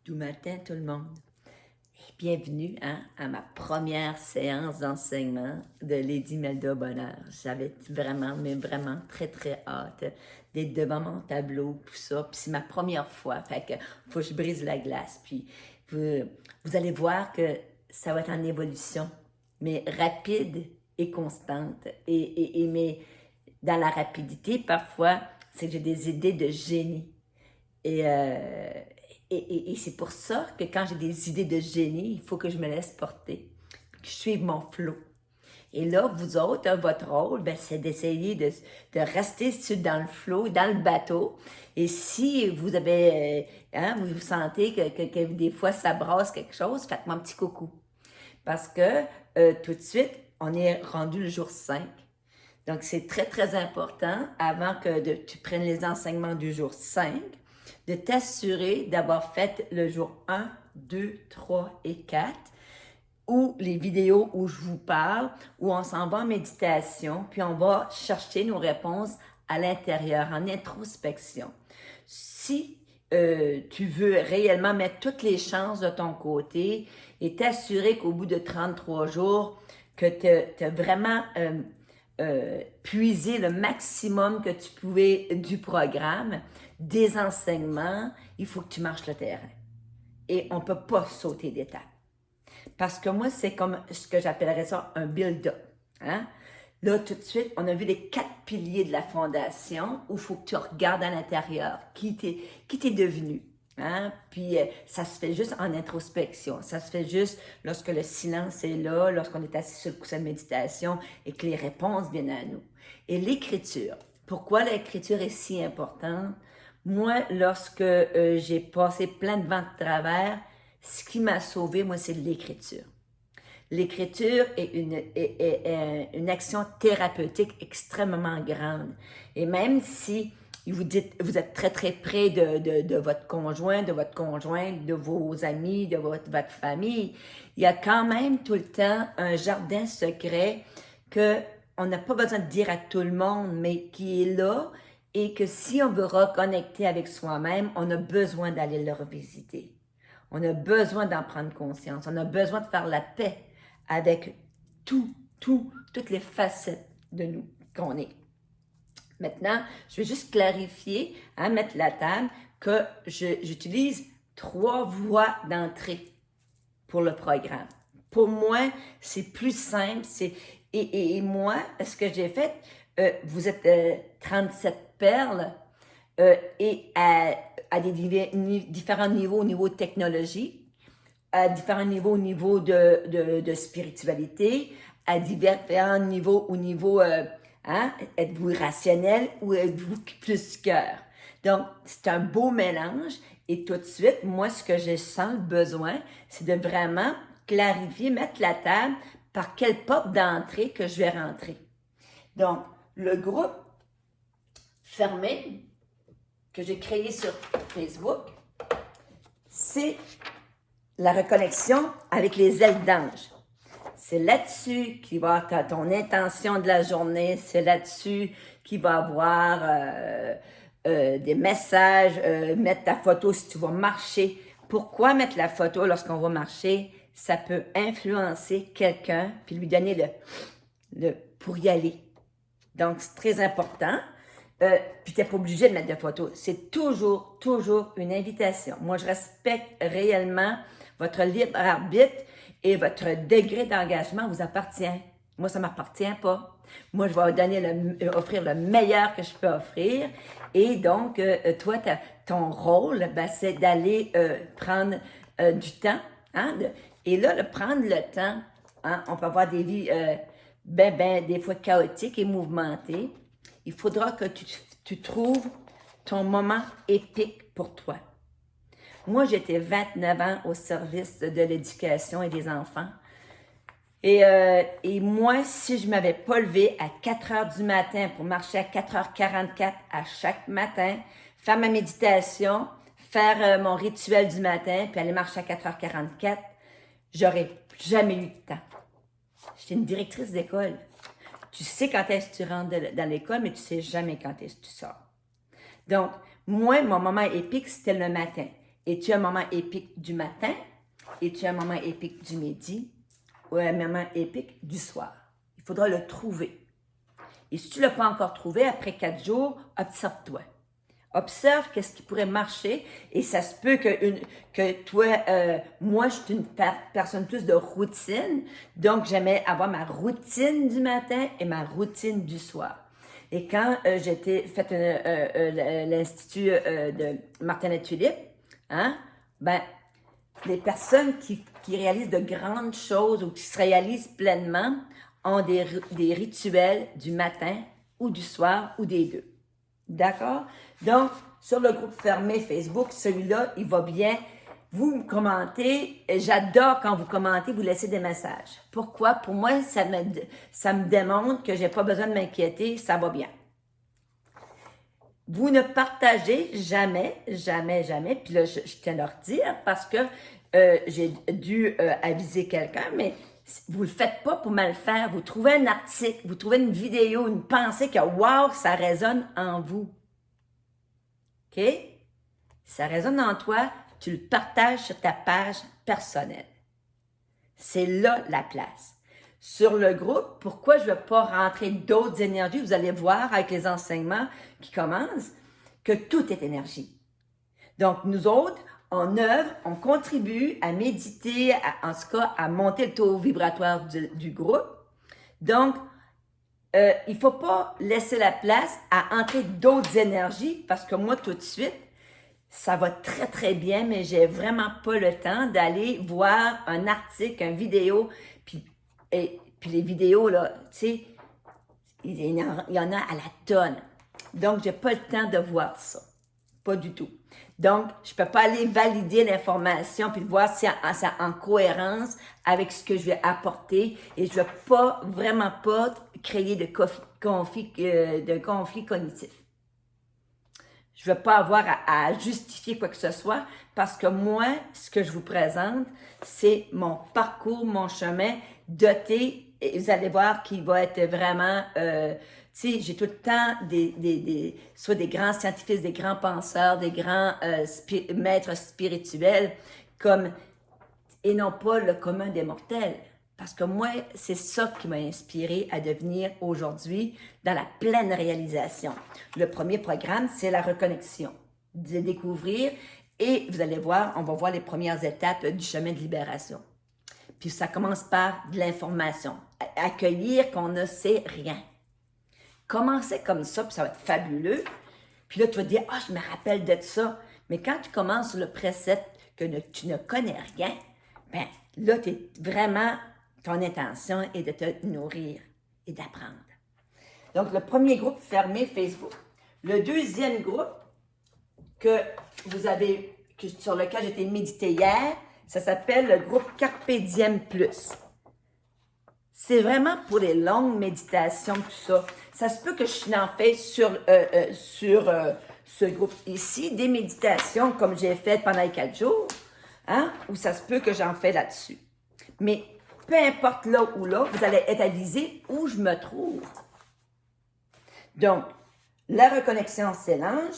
Tout matin, tout le monde. Et bienvenue à ma première séance d'enseignement de Lady Melda Bonheur. J'avais vraiment, mais vraiment très, très hâte d'être devant mon tableau, tout ça. Puis c'est ma première fois, fait que faut que je brise la glace. Puis vous allez voir que ça va être en évolution, mais rapide et constante. Mais dans la rapidité, parfois, c'est que j'ai des idées de génie. Et, euh, et c'est pour ça que quand j'ai des idées de génie, il faut que je me laisse porter, que je suive mon flow. Et là, vous autres, votre rôle, ben, c'est d'essayer de rester dans le flow, dans le bateau. Et si vous avez, vous vous sentez que des fois ça brasse quelque chose, faites-moi un petit coucou. Parce que tout de suite, on est rendu le jour 5. Donc, c'est très, très important, avant que tu prennes les enseignements du jour 5, de t'assurer d'avoir fait le jour 1, 2, 3 et 4, ou les vidéos où je vous parle, où on s'en va en méditation, puis on va chercher nos réponses à l'intérieur, en introspection. Si tu veux réellement mettre toutes les chances de ton côté et t'assurer qu'au bout de 33 jours, que tu as vraiment puisé le maximum que tu pouvais du programme, des enseignements, il faut que tu marches le terrain. Et on ne peut pas sauter d'étape. Parce que moi, c'est comme ce que j'appellerais ça un build-up. Hein? Là, tout de suite, on a vu les 4 piliers de la fondation où il faut que tu regardes à l'intérieur qui t'es devenu. Hein? Puis, ça se fait juste en introspection. Ça se fait juste lorsque le silence est là, lorsqu'on est assis sur le coussin de méditation et que les réponses viennent à nous. Et l'écriture. Pourquoi l'écriture est si importante? Moi, lorsque j'ai passé plein de vents de travers, ce qui m'a sauvé, moi, c'est l'écriture. L'écriture est une action thérapeutique extrêmement grande. Et même si vous êtes très, très près de votre conjoint, de votre conjointe, de vos amis, de votre famille, il y a quand même tout le temps un jardin secret que on n'a pas besoin de dire à tout le monde, mais qui est là et que si on veut reconnecter avec soi-même, on a besoin d'aller le revisiter. On a besoin d'en prendre conscience. On a besoin de faire la paix avec toutes les facettes de nous qu'on est. Maintenant, je vais juste clarifier, mettre la table, que j'utilise 3 voies d'entrée pour le programme. Pour moi, c'est plus simple. Et moi, ce que j'ai fait, vous êtes 37 perles et à des différents niveaux au niveau de technologie, à différents niveaux au niveau de spiritualité, à différents niveaux au niveau, êtes-vous rationnel ou êtes-vous plus cœur? Donc, c'est un beau mélange et tout de suite, moi, ce que je sens le besoin, c'est de vraiment clarifier, mettre la table par quelle porte d'entrée que je vais rentrer. Donc, le groupe fermé que j'ai créé sur Facebook, c'est la reconnexion avec les ailes d'ange. C'est là-dessus qu'il va avoir ton intention de la journée, c'est là-dessus qu'il va avoir des messages, mettre ta photo si tu vas marcher. Pourquoi mettre la photo lorsqu'on va marcher? Ça peut influencer quelqu'un puis lui donner le pour y aller. Donc, c'est très important. Puis tu n'es pas obligé de mettre de photos. C'est toujours une invitation. Moi, je respecte réellement votre libre arbitre et votre degré d'engagement vous appartient. Moi, ça ne m'appartient pas. Moi, je vais vous offrir le meilleur que je peux offrir. Et donc, toi, ton rôle, ben, c'est d'aller prendre du temps. Hein, et là, prendre le temps, hein, on peut avoir des vies des fois chaotiques et mouvementées. Il faudra que tu trouves ton moment épique pour toi. Moi, j'étais 29 ans au service de l'éducation et des enfants. Et moi, si je ne m'avais pas levé à 4 heures du matin pour marcher à 4h44 à chaque matin, faire ma méditation, faire mon rituel du matin, puis aller marcher à 4h44, j'aurais jamais eu de temps. J'étais une directrice d'école. Tu sais quand est-ce que tu rentres dans l'école, mais tu sais jamais quand est-ce que tu sors. Donc, moi, mon moment épique, c'était le matin. Es-tu un moment épique du matin? Es-tu un moment épique du midi? Ou un moment épique du soir? Il faudra le trouver. Et si tu ne l'as pas encore trouvé, après 4 jours, observe-toi. Observe qu'est-ce qui pourrait marcher et ça se peut que toi, moi, je suis une personne plus de routine, donc j'aimais avoir ma routine du matin et ma routine du soir. Et quand j'étais fait l'Institut de Martin et Tulipe, hein, ben, les personnes qui réalisent de grandes choses ou qui se réalisent pleinement ont des rituels du matin ou du soir ou des deux. D'accord? Donc, sur le groupe fermé Facebook, celui-là, il va bien. Vous commentez. J'adore quand vous commentez, vous laissez des messages. Pourquoi? Pour moi, ça me démontre que j'ai pas besoin de m'inquiéter, ça va bien. Vous ne partagez jamais, jamais, jamais. Puis là, je tiens à leur dire parce que j'ai dû aviser quelqu'un, mais vous le faites pas pour mal faire. Vous trouvez un article, vous trouvez une vidéo, une pensée que, wow, ça résonne en vous. OK? Ça résonne en toi, tu le partages sur ta page personnelle. C'est là la place. Sur le groupe, pourquoi je ne vais pas rentrer d'autres énergies? Vous allez voir avec les enseignements qui commencent que tout est énergie. Donc, nous autres, on œuvre, on contribue à méditer, en tout cas, à monter le taux vibratoire du groupe. Donc, il ne faut pas laisser la place à entrer d'autres énergies parce que moi, tout de suite, ça va très, très bien, mais j'ai vraiment pas le temps d'aller voir un article, une vidéo, puis les vidéos, là, tu sais, il y en a à la tonne. Donc, j'ai pas le temps de voir ça. Pas du tout. Donc, je peux pas aller valider l'information puis voir si c'est en cohérence avec ce que je vais apporter et je vais pas, vraiment pas créer de conflit cognitif. Je ne vais pas avoir à justifier quoi que ce soit parce que moi, ce que je vous présente, c'est mon parcours, mon chemin doté et vous allez voir qu'il va être vraiment, tu sais, j'ai tout le temps soit des grands scientifiques, des grands penseurs, des grands maîtres spirituels et non pas le commun des mortels. Parce que moi, c'est ça qui m'a inspiré à devenir aujourd'hui dans la pleine réalisation. Le premier programme, c'est la reconnexion, de découvrir et vous allez voir, on va voir les premières étapes du chemin de libération. Puis ça commence par de l'information, accueillir qu'on ne sait rien. Commencez comme ça, puis ça va être fabuleux. Puis là, tu vas te dire, ah, je me rappelle de ça. Mais quand tu commences sur le précepte que tu ne connais rien, ben là, tu es vraiment... Ton intention est de te nourrir et d'apprendre. Donc, le premier groupe fermé, Facebook. Le deuxième groupe sur lequel j'ai été méditer hier, ça s'appelle le groupe Carpe Diem Plus. C'est vraiment pour les longues méditations, tout ça. Ça se peut que je n'en fais sur ce groupe ici, des méditations comme j'ai fait pendant les 4 jours, hein, ou ça se peut que j'en fais là-dessus. Mais peu importe là ou là, vous allez être avisé où je me trouve. Donc, la reconnexion, c'est l'ange.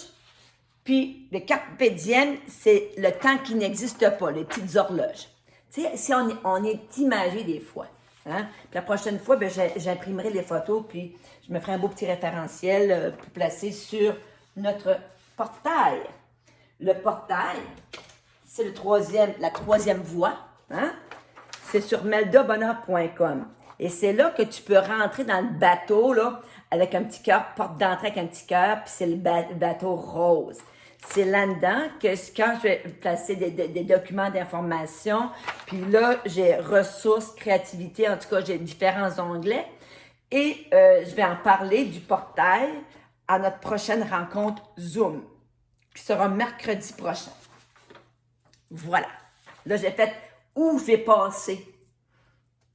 Puis, le carpe diem, c'est le temps qui n'existe pas, les petites horloges. Tu sais, si on est imagé des fois. Hein? Puis la prochaine fois, ben, j'imprimerai les photos, puis je me ferai un beau petit référentiel pour placer sur notre portail. Le portail, c'est la troisième voie. Hein? C'est sur meldabonheur.com. Et c'est là que tu peux rentrer dans le bateau, là, avec un petit cœur, porte d'entrée avec un petit cœur, puis c'est le bateau rose. C'est là-dedans que quand je vais placer des documents d'information, puis là, j'ai ressources, créativité, en tout cas, j'ai différents onglets. Et je vais en parler du portail à notre prochaine rencontre Zoom, qui sera mercredi prochain. Voilà. Là, j'ai fait où je vais passer.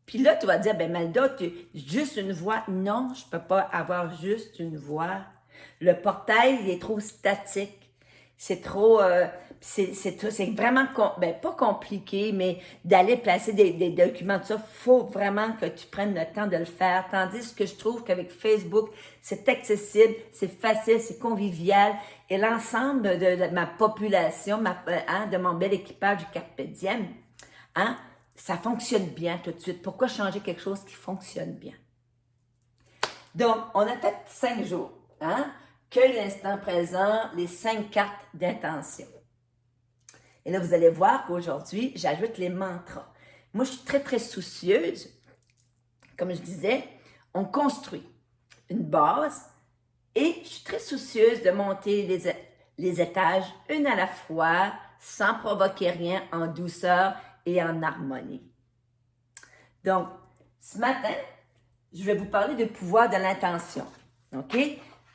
Puis là, tu vas dire, ben Melda, juste une voix. Non, je ne peux pas avoir juste une voix. Le portail, il est trop statique. C'est trop, c'est vraiment, pas compliqué, mais d'aller placer des documents, tout ça, faut vraiment que tu prennes le temps de le faire. Tandis que je trouve qu'avec Facebook, c'est accessible, c'est facile, c'est convivial et l'ensemble de ma population, de mon bel équipage du Carpe Diem, hein, ça fonctionne bien tout de suite. Pourquoi changer quelque chose qui fonctionne bien? Donc, on a fait 5 jours. Hein? Cueille l'instant présent, les 5 cartes d'intention. Et là, vous allez voir qu'aujourd'hui, j'ajoute les mantras. Moi, je suis très, très soucieuse. Comme je disais, on construit une base et je suis très soucieuse de monter les étages une à la fois, sans provoquer rien, en douceur et en harmonie. Donc, ce matin, je vais vous parler du pouvoir de l'intention. OK?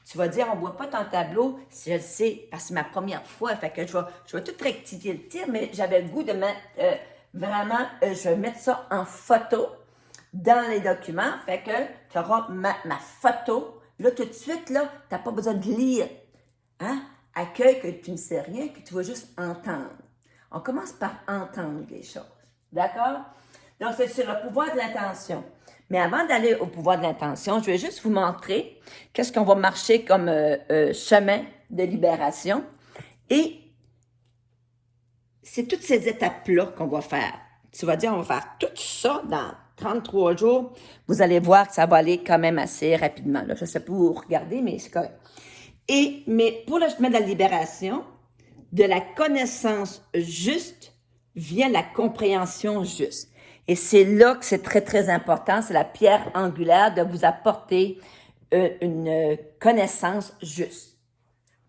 Tu vas dire, on ne voit pas ton tableau, si je le sais, parce que c'est ma première fois, fait que je vais tout rectifier le tir, mais j'avais le goût de mettre, je vais mettre ça en photo dans les documents, fait que tu auras ma photo. Là, tout de suite, là, tu n'as pas besoin de lire. Hein? Accueille que tu ne sais rien, que tu vas juste entendre. On commence par entendre les choses. D'accord? Donc, c'est sur le pouvoir de l'intention. Mais avant d'aller au pouvoir de l'intention, je vais juste vous montrer qu'est-ce qu'on va marcher comme chemin de libération. Et c'est toutes ces étapes-là qu'on va faire. Tu vas dire, on va faire tout ça dans 33 jours. Vous allez voir que ça va aller quand même assez rapidement. Là. Je ne sais pas où vous regardez, mais c'est correct. Mais pour le chemin de la libération, de la connaissance juste vient la compréhension juste. Et c'est là que c'est très, très important. C'est la pierre angulaire de vous apporter une connaissance juste.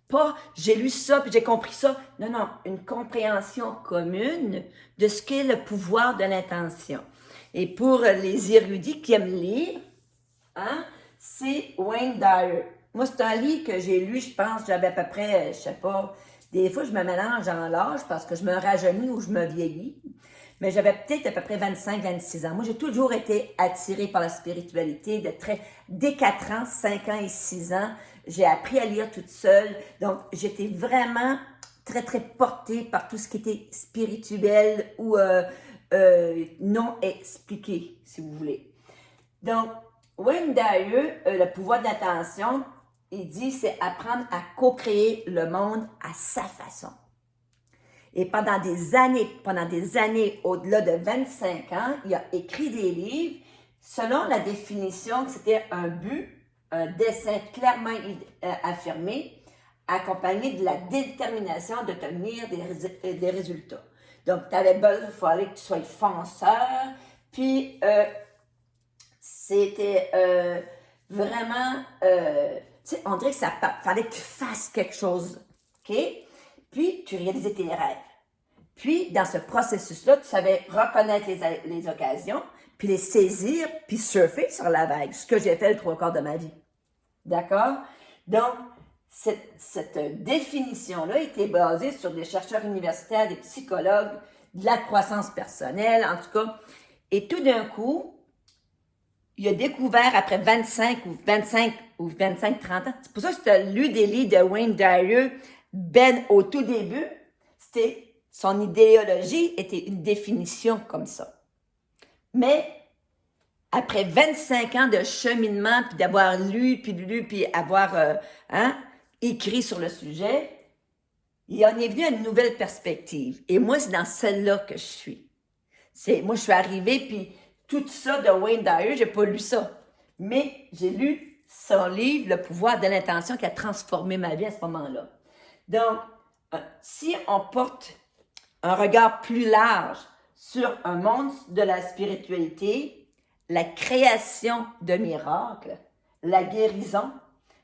Pas, j'ai lu ça puis j'ai compris ça. Non, non, une compréhension commune de ce qu'est le pouvoir de l'intention. Et pour les érudits qui aiment lire, hein, c'est Wayne Dyer. Moi, c'est un livre que j'ai lu, je pense, j'avais à peu près, je sais pas, des fois, je me mélange en l'âge parce que je me rajeunis ou je me vieillis. Mais j'avais peut-être à peu près 25-26 ans. Moi, j'ai toujours été attirée par la spiritualité. Dès 4 ans, 5 ans et 6 ans, j'ai appris à lire toute seule. Donc, j'étais vraiment très, très portée par tout ce qui était spirituel ou non expliqué, si vous voulez. Donc, Wayne Dyer, le pouvoir de l'attention, il dit, c'est apprendre à co-créer le monde à sa façon. Et pendant des années, au-delà de 25 ans, il a écrit des livres selon la définition que c'était un but, un dessein clairement affirmé, accompagné de la détermination d'obtenir des résultats. Donc, il fallait que tu sois fonceur, puis c'était vraiment, tu sais, on dirait que fallait que tu fasses quelque chose, OK? Puis, tu réalisais tes rêves. Puis, dans ce processus-là, tu savais reconnaître les occasions, puis les saisir, puis surfer sur la vague, ce que j'ai fait le 3/4 de ma vie. D'accord? Donc, cette définition-là était basée sur des chercheurs universitaires, des psychologues, de la croissance personnelle, en tout cas. Et tout d'un coup, il a découvert après 25 ou 30 ans. C'est pour ça que tu as lu des livres de Wayne Dyer, au tout début, son idéologie était une définition comme ça. Mais après 25 ans de cheminement, puis d'avoir lu, puis avoir écrit sur le sujet, il en est venu à une nouvelle perspective. Et moi, c'est dans celle-là que je suis. Moi, je suis arrivée, puis tout ça de Wayne Dyer, j'ai pas lu ça. Mais j'ai lu son livre, Le pouvoir de l'intention, qui a transformé ma vie à ce moment-là. Donc, si on porte un regard plus large sur un monde de la spiritualité, la création de miracles, la guérison,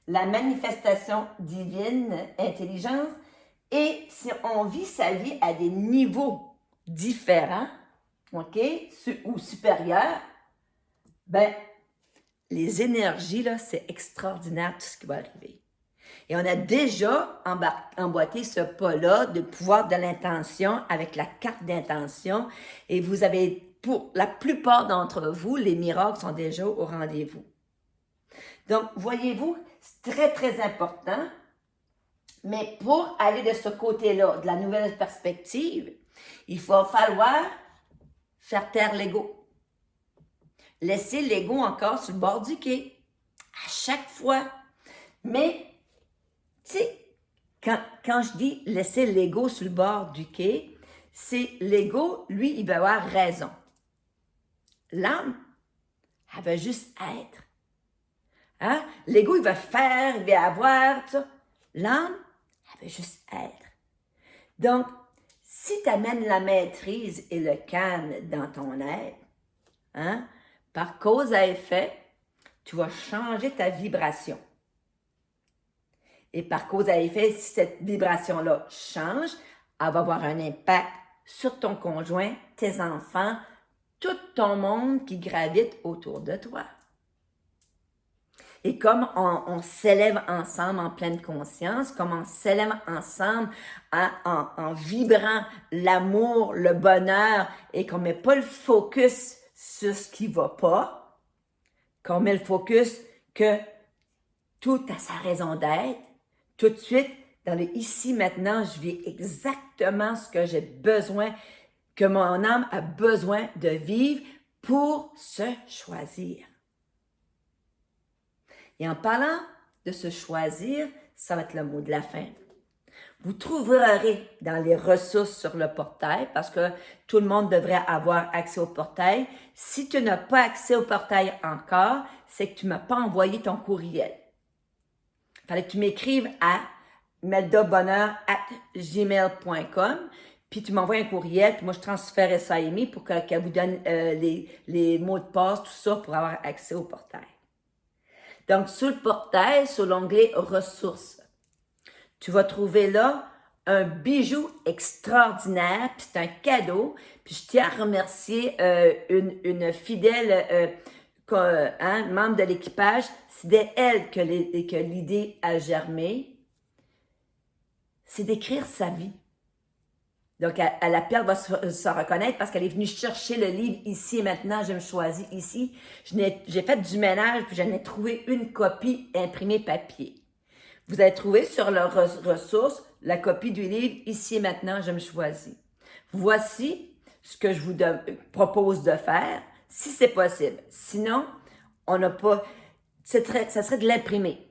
la manifestation divine, intelligence, et si on vit sa vie à des niveaux différents, OK, ou supérieurs, ben, les énergies, là, c'est extraordinaire tout ce qui va arriver. Et on a déjà emboîté ce pas-là de pouvoir de l'intention avec la carte d'intention. Et vous avez, pour la plupart d'entre vous, les miracles sont déjà au rendez-vous. Donc, voyez-vous, c'est très, très important. Mais pour aller de ce côté-là, de la nouvelle perspective, il va falloir faire taire l'ego. Laisser l'ego encore sur le bord du quai. À chaque fois. Mais, tu sais, Quand je dis laisser l'ego sur le bord du quai, c'est l'ego, lui, il va avoir raison. L'âme, elle va juste être. Hein? L'ego, il va faire, il va avoir, tout ça. L'âme, elle va juste être. Donc, si tu amènes la maîtrise et le calme dans ton être, hein, par cause à effet, tu vas changer ta vibration. Et par cause à effet, si cette vibration-là change, elle va avoir un impact sur ton conjoint, tes enfants, tout ton monde qui gravite autour de toi. Et comme on s'élève ensemble en pleine conscience, comme on s'élève ensemble en vibrant l'amour, le bonheur, et qu'on ne met pas le focus sur ce qui ne va pas, qu'on met le focus que tout a sa raison d'être, tout de suite, dans le ici, maintenant, je vis exactement ce que j'ai besoin, que mon âme a besoin de vivre pour se choisir. Et en parlant de se choisir, ça va être le mot de la fin. Vous trouverez dans les ressources sur le portail, parce que tout le monde devrait avoir accès au portail. Si tu n'as pas accès au portail encore, c'est que tu ne m'as pas envoyé ton courriel. Il fallait que tu m'écrives à meldabonheur@gmail.com, puis tu m'envoies un courriel, puis moi je transférais ça à Amy pour qu'elle vous donne les mots de passe, tout ça, pour avoir accès au portail. Donc, sur le portail, sur l'onglet ressources, tu vas trouver là un bijou extraordinaire, puis c'est un cadeau. Puis je tiens à remercier une fidèle membre de l'équipage. C'est elle que l'idée a germé. C'est d'écrire sa vie. Donc, la Pierre va se reconnaître parce qu'elle est venue chercher le livre ici et maintenant, je me choisis ici. J'ai fait du ménage, puis j'en ai trouvé une copie imprimée papier. Vous allez trouver sur leurs ressources la copie du livre ici et maintenant, je me choisis. Voici ce que je vous propose de faire, si c'est possible. Sinon, on n'a pas. Ça serait de l'imprimer.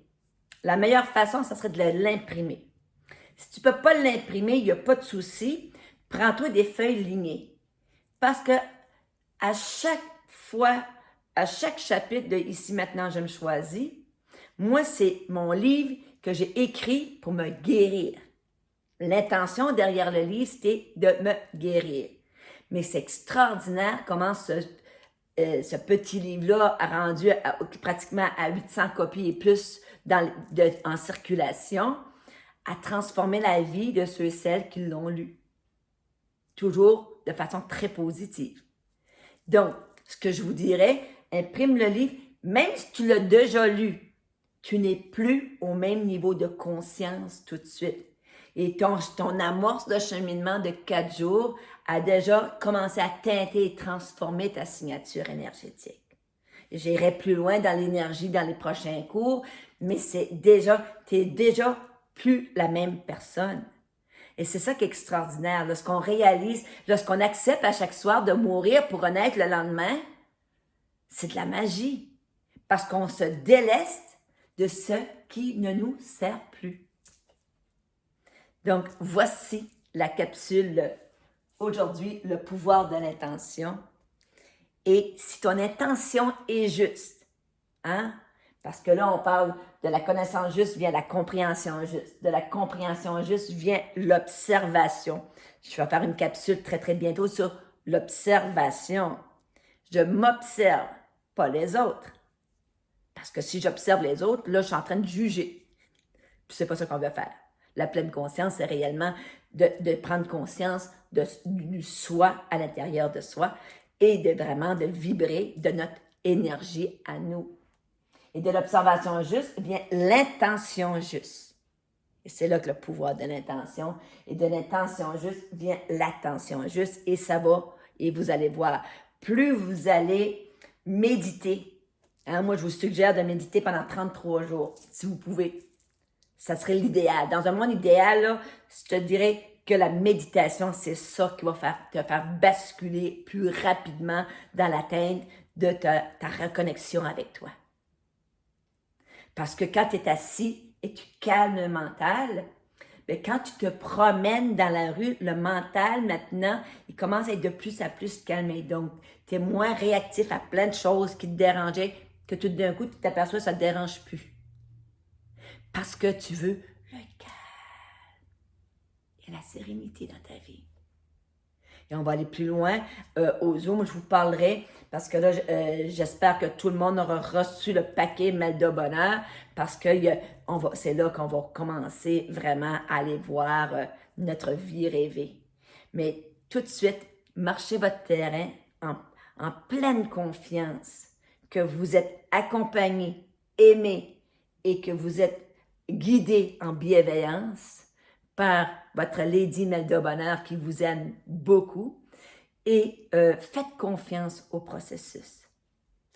La meilleure façon, ça serait de l'imprimer. Si tu ne peux pas l'imprimer, il n'y a pas de souci. Prends-toi des feuilles lignées. Parce que à chaque fois, à chaque chapitre de Ici maintenant, je me choisis, moi, c'est mon livre que j'ai écrit pour me guérir. L'intention derrière le livre, c'était de me guérir. Mais c'est extraordinaire comment ce petit livre-là a rendu pratiquement à 800 copies et plus en circulation, a transformé la vie de ceux et celles qui l'ont lu. Toujours de façon très positive. Donc, ce que je vous dirais, imprime le livre, même si tu l'as déjà lu, tu n'es plus au même niveau de conscience tout de suite. Et ton amorce de cheminement de 4 jours a déjà commencé à teinter et transformer ta signature énergétique. J'irai plus loin dans l'énergie dans les prochains cours, mais tu es déjà plus la même personne. Et c'est ça qui est extraordinaire. Lorsqu'on réalise, lorsqu'on accepte à chaque soir de mourir pour renaître le lendemain, c'est de la magie. Parce qu'on se déleste de ce qui ne nous sert plus. Donc, voici la capsule aujourd'hui, le pouvoir de l'intention. Et si ton intention est juste, hein? Parce que là, on parle de la connaissance juste vient la compréhension juste. De la compréhension juste vient l'observation. Je vais faire une capsule très, très bientôt sur l'observation. Je m'observe, pas les autres. Parce que si j'observe les autres, là, je suis en train de juger. Puis c'est pas ça qu'on veut faire. La pleine conscience, c'est réellement de prendre conscience du soi à l'intérieur de soi et de vibrer de notre énergie à nous. Et de l'observation juste vient l'intention juste. Et c'est là que le pouvoir de l'intention et de l'intention juste vient l'attention juste. Et ça va, et vous allez voir, plus vous allez méditer, hein, moi je vous suggère de méditer pendant 33 jours, si vous pouvez. Ça serait l'idéal. Dans un monde idéal, là, je te dirais que la méditation, c'est ça qui va te faire basculer plus rapidement dans l'atteinte de ta reconnexion avec toi. Parce que quand tu es assis et tu calmes le mental, quand tu te promènes dans la rue, le mental, maintenant, il commence à être de plus en plus calmé. Donc, tu es moins réactif à plein de choses qui te dérangeaient, que tout d'un coup, tu t'aperçois que ça ne te dérange plus. Parce que tu veux le calme et la sérénité dans ta vie. Et on va aller plus loin au Zoom. Je vous parlerai parce que là, j'espère que tout le monde aura reçu le paquet Melda Bonheur parce que c'est là qu'on va commencer vraiment à aller voir notre vie rêvée. Mais tout de suite, marchez votre terrain en pleine confiance que vous êtes accompagné, aimé et que vous êtes guidé en bienveillance par votre Lady Melda Bonheur qui vous aime beaucoup et faites confiance au processus.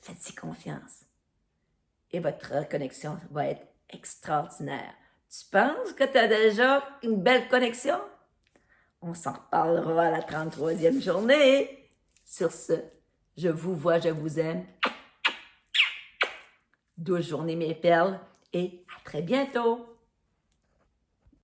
Faites-y confiance et votre connexion va être extraordinaire. Tu penses que tu as déjà une belle connexion? On s'en reparlera à la 33e journée. Sur ce, je vous vois, je vous aime. Douce journée mes perles et à très bientôt!